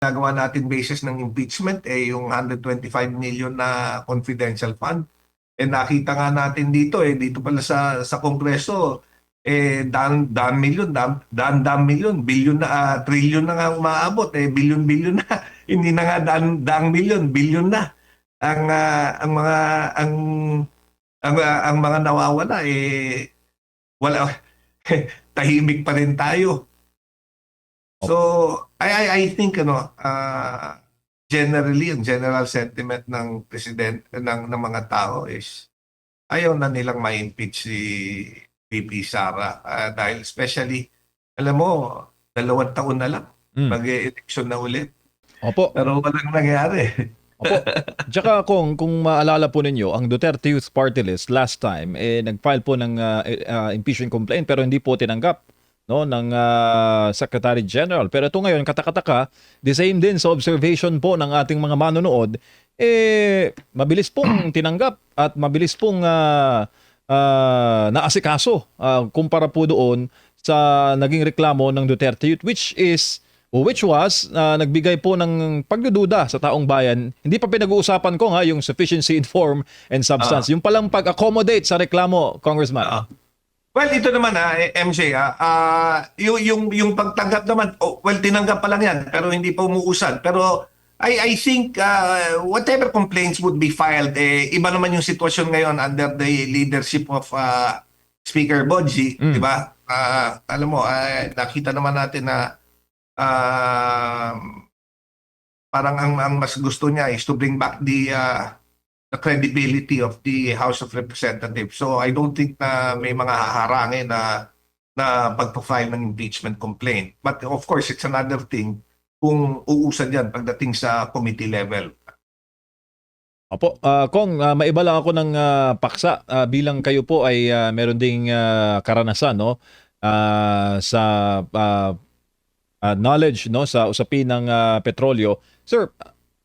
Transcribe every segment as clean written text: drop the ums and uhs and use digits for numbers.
ginagawa natin basis ng impeachment yung 125 million na confidential fund. Nakita nga natin dito dito pala sa Kongreso daan milyon, daan milyon, bilyon na trilyon na nga umaabot bilyon na hindi na nga daang milyon, bilyon na ang mga ang ang mga nawawala wala tahimik pa rin tayo. So I think generally ang general sentiment ng president ng mga tao is ayaw na nilang ma-impeach si VP Sara dahil especially alam mo 2 taon na lang mag-election na ulit Opo. pero walang nangyari. Opo. Tsaka kung maalala po ninyo, ang Duterte Youth Party List last time nag-file po ng impeachment complaint pero hindi po tinanggap ng Secretary General. Pero ito ngayon, katakataka, the same din sa observation po ng ating mga manonood, mabilis pong tinanggap at mabilis pong naasikaso kumpara po doon sa naging reklamo ng Duterte Youth, which was nagbigay po ng pagdududa sa taong bayan. Hindi pa pinag-uusapan ko yung sufficiency in form and substance. Yung palang pag-accommodate sa reklamo, Congressman. Well, ito naman MJ, yung pagtanggap naman, tinanggap pa lang yan, pero hindi pa umuusad. Pero I think whatever complaints would be filed, iba naman yung sitwasyon ngayon under the leadership of Speaker Bodji, di ba? Alam mo, nakita naman natin na parang ang mas gusto niya is to bring back the credibility of the House of Representatives. So I don't think na may mga haharangin na pagpa-file ng impeachment complaint. But of course, it's another thing kung uusad yan pagdating sa committee level. Opo, Kong, maiba lang ako ng paksa bilang kayo po ay meron ding karanasan sa knowledge sa usapin ng petrolyo. Sir,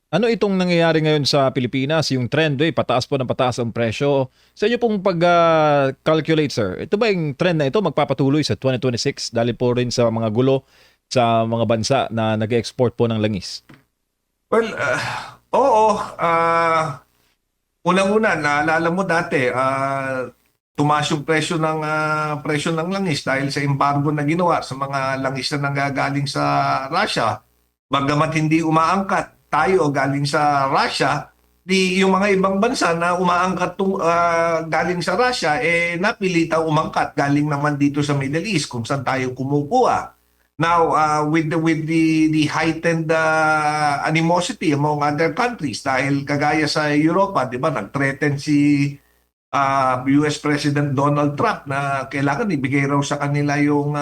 ano itong nangyayari ngayon sa Pilipinas? Yung trend, pataas po ng pataas ang presyo. Sa inyo pong pag-calculate, sir, ito ba yung trend na ito magpapatuloy sa 2026 dahil po rin sa mga gulo sa mga bansa na nag-export po ng langis? Well, oo. Unang-una, naalala mo dati, tumaas yung presyo ng langis dahil sa embargo na ginawa sa mga langis na nanggagaling sa Russia. Bagamat hindi umaangkat tayo galing sa Russia, yung mga ibang bansa na umaangkat galing sa Russia, napilitang umangkat galing naman dito sa Middle East kung saan tayo kumukuha. Now, with the heightened animosity among other countries, dahil kagaya sa Europa, di ba, nag-threaten si US President Donald Trump na kailangan ibigay raw sa kanila yung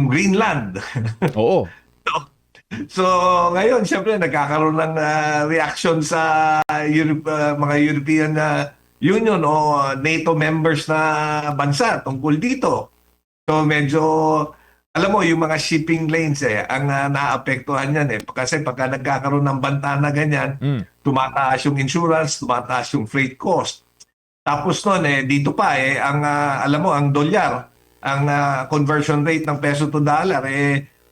Greenland. Oo. So ngayon, siyempre, nagkakaroon ng reaction sa mga European Union o NATO members na bansa tungkol dito. So medyo, alam mo, yung mga shipping lanes ang naapektuhan yan Kasi pagka nagkakaroon ng banta na ganyan, tumataas yung insurance, tumataas yung freight cost. Tapos nun, dito pa, alam mo, ang dolyar, ang conversion rate ng peso to dollar,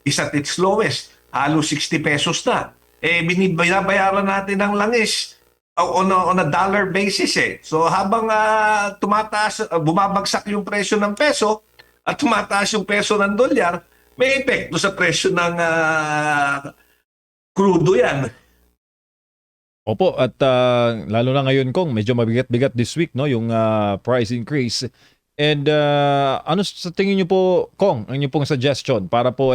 is at its lowest. Halos 60 pesos na. Binabayaran natin ng langis on a dollar basis So habang bumabagsak yung presyo ng peso at tumataas yung peso ng dolyar, may epekto sa presyo ng crudo yan. Opo, at lalo na ngayon, Kong, medyo mabigat-bigat this week yung price increase. And ano sa tingin niyo po, Kong, ang inyong pong suggestion para po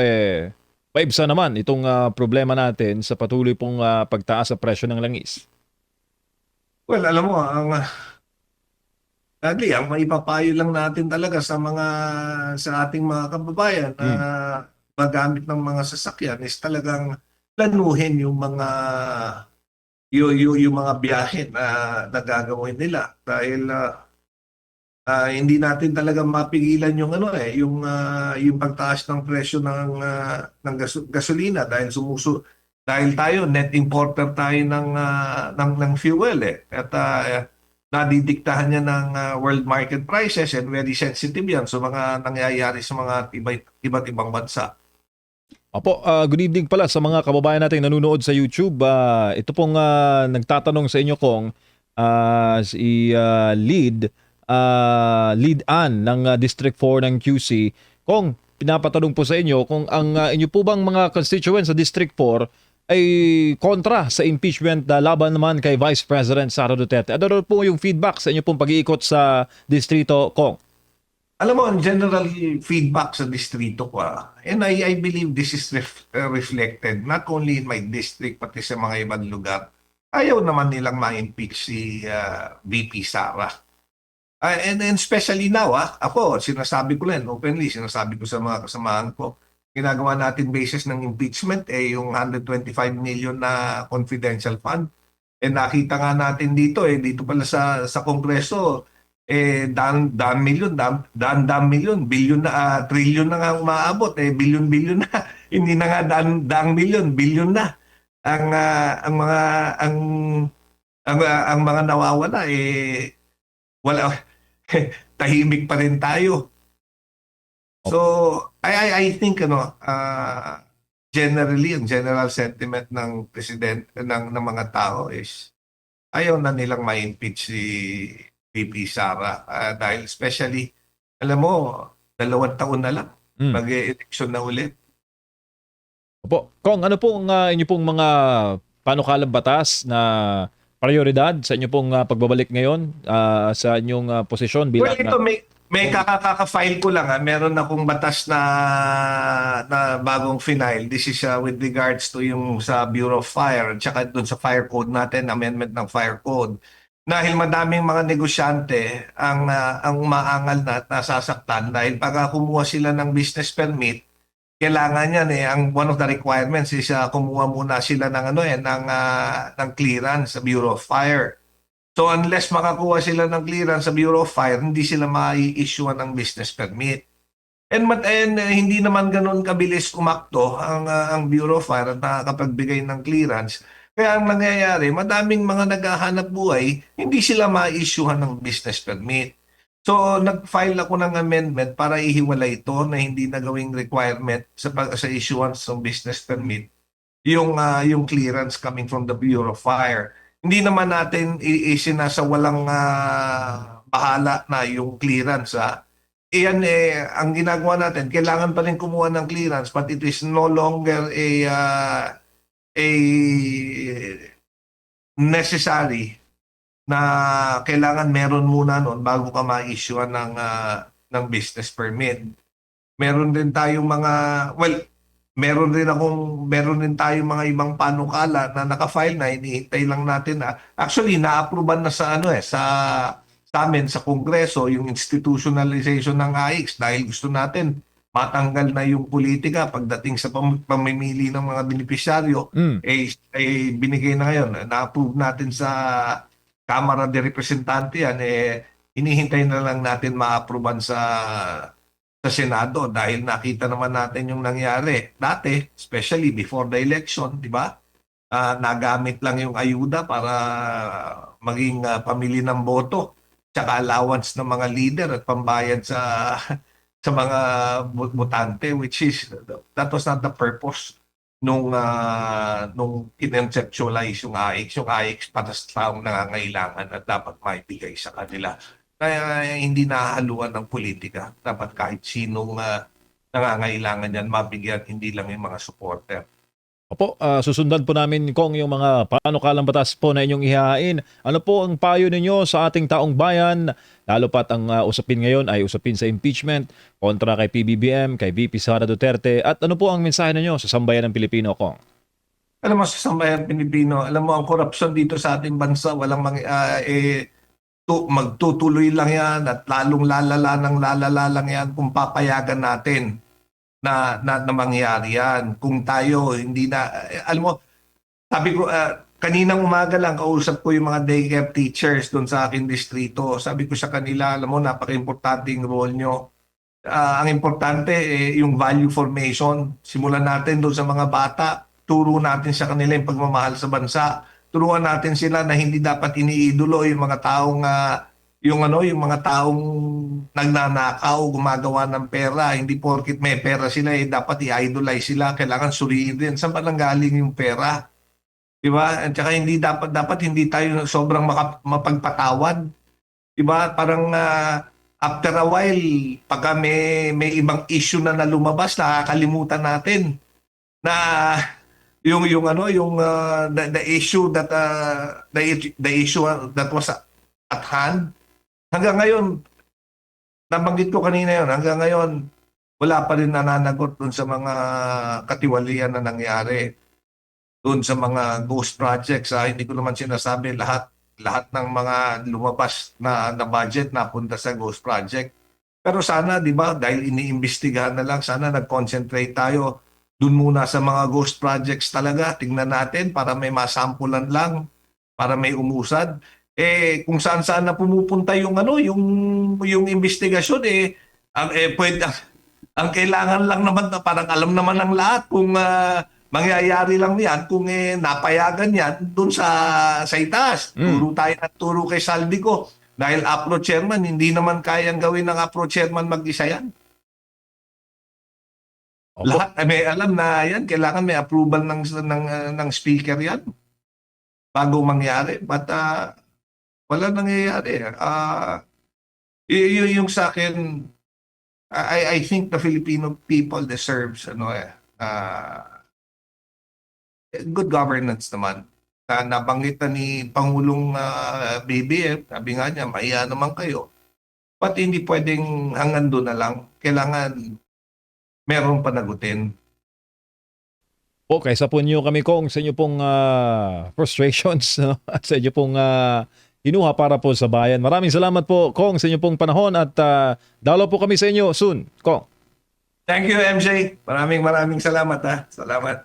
paibsa naman itong problema natin sa patuloy pong pagtaas sa presyo ng langis? Well, alam mo, ang maipapayo lang natin talaga sa ating mga kababayan na magamit ng mga sasakyan is talagang planuhin yung mga biyahe na gagawin nila dahil hindi natin talaga mapigilan yung pagtaas ng presyo ng gasolina dahil dahil tayo net importer tayo ng fuel at nadidiktahan niya ng world market prices and very sensitive yan sa mga nangyayari sa mga iba't ibang bansa. Opo, good evening pala sa mga kababayan nating nanonood sa YouTube. Ito pong nagtatanong sa inyo kung si Lead Ann ng District 4 ng QC, kung pinapatanong po sa inyo kung ang inyo po bang mga constituents sa District 4 ay kontra sa impeachment na laban naman kay Vice President Sara Duterte. Ano po yung feedback sa inyo pong pag-iikot sa distrito, Kong? Alam mo, ang general feedback sa distrito ko, and I believe this is reflected not only in my district, pati sa mga ibang lugar. Ayaw naman nilang ma-impeach si VP Sara. And especially now, ako, sinasabi ko rin, openly, sinasabi ko sa mga kasamahan ko, ginagawa natin basis ng impeachment, yung 125 million na confidential fund. Nakita nga natin dito, dito pala sa Kongreso, daan milyon, daan milyon, bilyon na, trilyon na nga umaabot, bilyon-bilyon na. Hindi na nga daang milyon, bilyon na. Ang mga ang mga nawawala wala tahimik pa rin tayo. So I think generally ang general sentiment ng president ng mga tao is ayaw na nilang ma-impeach si VP Sara dahil especially alam mo 2 taon na lang mag-election na ulit. Opo. Kong, ano pong inyo pong mga panukalang batas na prioridad sa inyo pong pagbabalik ngayon sa inyong posisyon bilang... Well, ito may kakaka-file ko lang. Meron akong batas na bagong final. This is with regards to yung sa Bureau of Fire at saka doon sa Fire Code natin, amendment ng Fire Code. Dahil madaming mga negosyante ang umaangal na at nasasaktan dahil pagka kumuha sila ng business permit, kailangan yan ang one of the requirements is kumuha muna sila ng ng clearance sa Bureau of Fire. So unless makakuha sila ng clearance sa Bureau of Fire, hindi sila mai-issue ng business permit. And hindi naman ganoon kabilis umakto ang Bureau of Fire at nakakapagbigay ng clearance. Kaya ang nangyayari, madaming mga naghahanap buhay, hindi sila ma-issuehan ng business permit. So, nag-file ako ng amendment para ihiwalay ito na hindi na gawing requirement sa issuance ng business permit yung clearance coming from the Bureau of Fire. Hindi naman natin isinasawalang bahala na yung clearance. Iyan ang ginagawa natin, kailangan pa rin kumuha ng clearance but it is no longer a necessary na kailangan meron muna noon bago ka ma-issue ng business permit. Meron din tayong meron din tayong mga ibang panukala na naka-file na hinihintay lang natin actually na-approvean na sa sa amin sa Kongreso yung institutionalization ng AIX dahil gusto natin matanggal na yung politika pagdating sa pamimili ng mga benepisyaryo binigay na ngayon na-approve natin sa Kamara de Representante yan, hinihintay na lang natin ma-approvean sa Senado dahil nakita naman natin yung nangyari. Dati, especially before the election, di ba? Nagamit lang yung ayuda para maging pamili ng boto tsaka allowance ng mga leader at pambayad sa mga botante, which is, that was not the purpose nung in-conceptualize yung AIX. Yung AIX para sa taong nangangailangan at dapat maibigay sa kanila. Kaya hindi nahahaluan ng politika. Dapat kahit sinong nangangailangan yan, mabigyan, hindi lang yung mga supporter. Opo, susundan po namin kung yung mga panukalang batas po na inyong ihahain. Ano po ang payo ninyo sa ating taong bayan? Lalo pat ang usapin ngayon ay usapin sa impeachment kontra kay PBBM, kay VP Sara Duterte. At ano po ang mensahe ninyo sa sambayan ng Pilipino, Kong? Alam mo, sa sambayan Pilipino, alam mo, ang korupsyon dito sa ating bansa, walang magtutuloy lang yan at lalong lalala lang yan kung papayagan natin na mangyari yan. Kung tayo hindi na alam mo, sabi ko kaninang umaga lang kausap ko yung mga daycare teachers doon sa aking distrito. Sabi ko sa kanila, alam mo, napaka-importante yung role nyo. Ang importante yung value formation. Simulan natin doon sa mga bata. Turo natin sa kanila yung pagmamahal sa bansa. Turuan natin sila na hindi dapat iniidolo yung mga taong yung ano, yung mga taong nagnanakaw, gumagawa ng pera, hindi porkit may pera sila dapat i-idolize sila, kailangan suriin din saan ba nanggaling yung pera, 'di ba? At saka hindi dapat hindi tayo sobrang mapagpatawad, 'di ba? Parang after a while, pagka may ibang issue na lumabas, nakakalimutan natin na yung ano, yung the issue that the issue that was at hand. Hanggang ngayon, nabanggit ko kanina yon, hanggang ngayon, wala pa rin nananagot dun sa mga katiwalian na nangyari. Dun sa mga ghost projects, hindi ko naman sinasabi lahat ng mga lumabas na budget napunta sa ghost project. Pero sana, di ba, dahil iniimbestigahan na lang, sana nag-concentrate tayo dun muna sa mga ghost projects talaga. Tingnan natin para may masampulan lang, para may umusad. Kung saan-saan na pumupunta yung ano, yung investigasyon pwede ang kailangan lang naman na parang alam naman ng lahat kung mangyayari lang 'yan kung napayagan 'yan doon sa itaas. Turo tayo at turo kay Saldico dahil APRO chairman, hindi naman kayang gawin ng APRO chairman mag-isa 'yan. Opo. Lahat may alam na 'yan, kailangan may approval ng speaker 'yan bago mangyari. But wala nangyayari. Yung sa akin, I think the Filipino people deserves good governance naman. Nabanggit na ni Pangulong BBM, sabi nga niya, mahiya naman kayo. But hindi pwedeng hanggang doon na lang. Kailangan meron panagutin. Po, kaysa po niyo kami kong sa inyo pong frustrations, no? At sa inyo pong inuha para po sa bayan. Maraming salamat po, Kong, sa inyo pong panahon at dalaw po kami sa inyo soon, Kong. Thank you, MJ. Maraming salamat. Salamat.